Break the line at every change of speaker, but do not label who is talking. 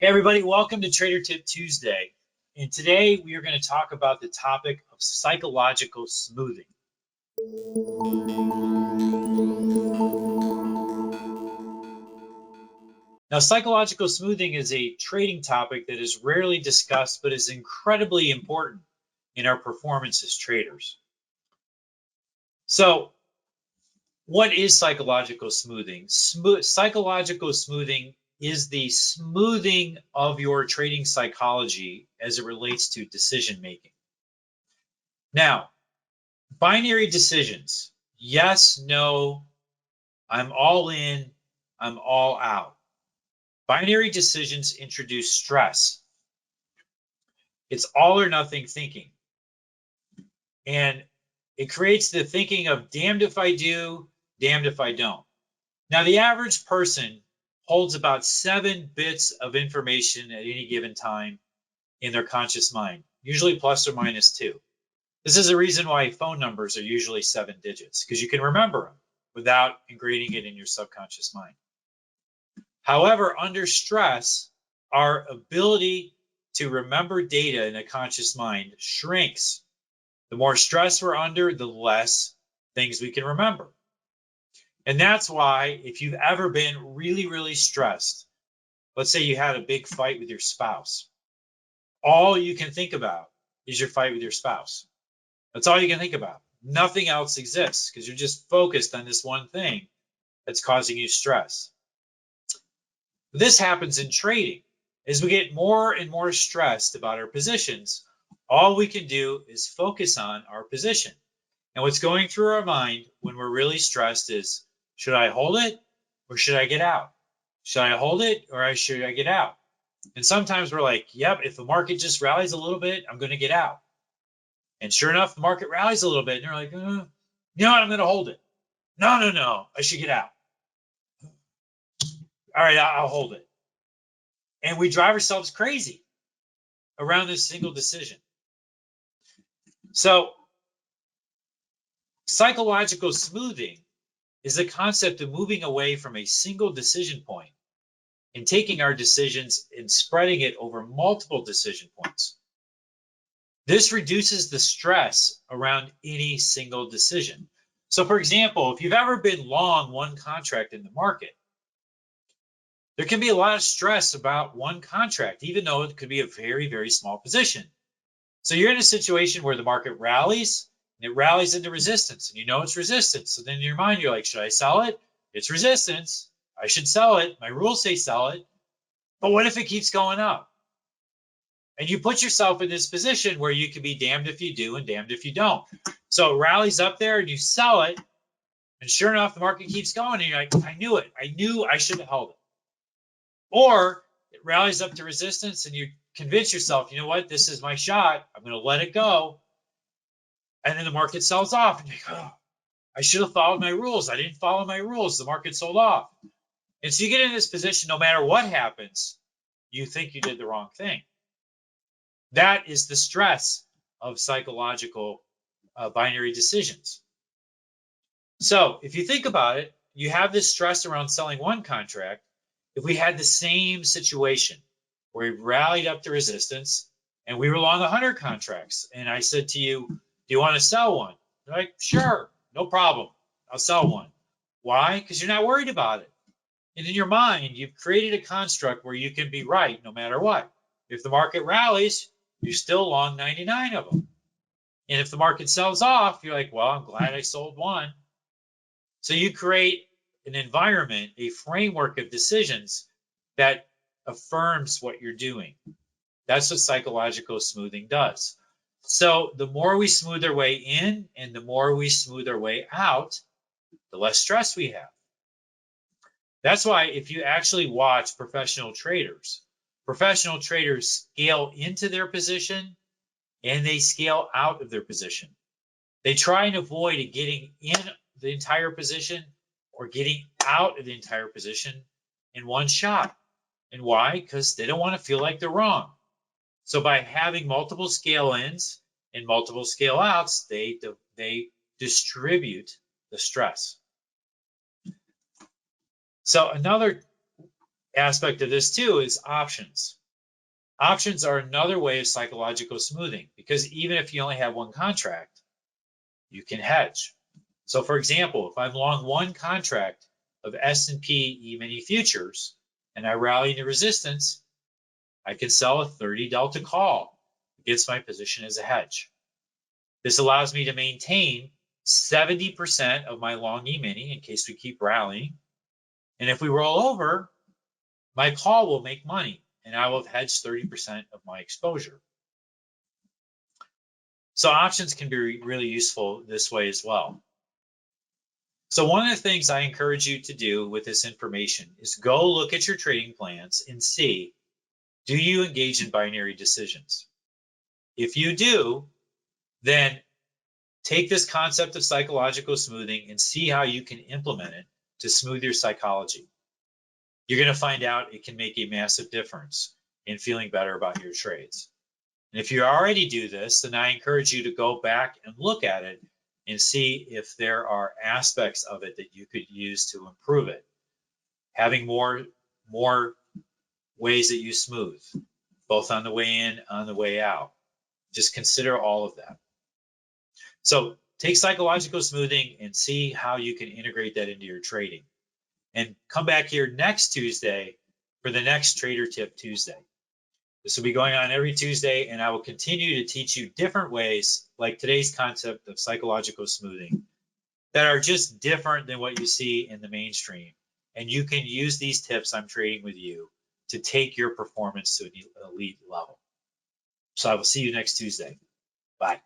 Hey everybody, welcome to Trader Tip Tuesday. And today we are going to talk about the topic of psychological smoothing. Now, psychological smoothing is a trading topic that is rarely discussed, but is incredibly important in our performance as traders. So, what is psychological smoothing? Psychological smoothing is the smoothing of your trading psychology as it relates to decision making. Now, binary decisions, yes, no, I'm all in, I'm all out. Binary decisions introduce stress. It's all or nothing thinking. And it creates the thinking of damned if I do, damned if I don't. Now, the average person holds about 7 bits of information at any given time in their conscious mind, usually plus or minus 2. This is the reason why phone numbers are usually 7 digits, because you can remember them without ingraining it in your subconscious mind. However, under stress, our ability to remember data in a conscious mind shrinks. The more stress we're under, the less things we can remember. And that's why if you've ever been really, really stressed, let's say you had a big fight with your spouse, all you can think about is your fight with your spouse. That's all you can think about. Nothing else exists because you're just focused on this one thing that's causing you stress. This happens in trading. As we get more and more stressed about our positions, all we can do is focus on our position. And what's going through our mind when we're really stressed is, should I hold it or should I get out? Should I hold it or should I get out? And sometimes we're like, yep, if the market just rallies a little bit, I'm going to get out. And sure enough, the market rallies a little bit and you're like, you know what, I'm going to hold it. No, I should get out. All right, I'll hold it. And we drive ourselves crazy around this single decision. So psychological smoothing is the concept of moving away from a single decision point and taking our decisions and spreading it over multiple decision points. This reduces the stress around any single decision. So for example, if you've ever been long one contract in the market, there can be a lot of stress about one contract, even though it could be a very, very small position. So you're in a situation where the market rallies, and it rallies into resistance, and you know it's resistance. So then in your mind, you're like, should I sell it? It's resistance. I should sell it. My rules say sell it. But what if it keeps going up? And you put yourself in this position where you can be damned if you do and damned if you don't. So it rallies up there and you sell it. And sure enough, the market keeps going. And you're like, I knew it. I knew I should have held it. Or it rallies up to resistance and you convince yourself, you know what, this is my shot. I'm going to let it go. And then the market sells off. And you're like, oh, I should have followed my rules. I didn't follow my rules. The market sold off. And so you get in this position, no matter what happens, you think you did the wrong thing. That is the stress of psychological binary decisions. So if you think about it, you have this stress around selling one contract. If we had the same situation where we rallied up to resistance and we were long 100 contracts, and I said to you, do you want to sell one? You're like, sure, no problem. I'll sell one. Why? Because you're not worried about it. And in your mind, you've created a construct where you can be right no matter what. If the market rallies, you're still long 99 of them. And if the market sells off, you're like, well, I'm glad I sold one. So you create an environment, a framework of decisions that affirms what you're doing. That's what psychological smoothing does. So the more we smooth our way in and the more we smooth our way out, the less stress we have. That's why if you actually watch professional traders scale into their position and they scale out of their position. They try and avoid getting in the entire position or getting out of the entire position in one shot. And why? Because they don't want to feel like they're wrong. So by having multiple scale ins and multiple scale outs, they distribute the stress. So another aspect of this too is options. Options are another way of psychological smoothing because even if you only have one contract, you can hedge. So for example, if I'm long one contract of S&P E-mini futures and I rally into resistance, I can sell a 30 delta call against my position as a hedge. This allows me to maintain 70% of my long E-mini in case we keep rallying. And if we roll over, my call will make money and I will have hedged 30% of my exposure. So options can be really useful this way as well. So one of the things I encourage you to do with this information is go look at your trading plans and see, do you engage in binary decisions? If you do, then take this concept of psychological smoothing and see how you can implement it to smooth your psychology. You're going to find out it can make a massive difference in feeling better about your trades. And if you already do this, then I encourage you to go back and look at it and see if there are aspects of it that you could use to improve it. Having more ways that you smooth, both on the way in, on the way out. Just consider all of that. So take psychological smoothing and see how you can integrate that into your trading. And come back here next Tuesday for the next Trader Tip Tuesday. This will be going on every Tuesday, and I will continue to teach you different ways, like today's concept of psychological smoothing, that are just different than what you see in the mainstream. And you can use these tips I'm trading with you to take your performance to an elite level. So I will see you next Tuesday. Bye.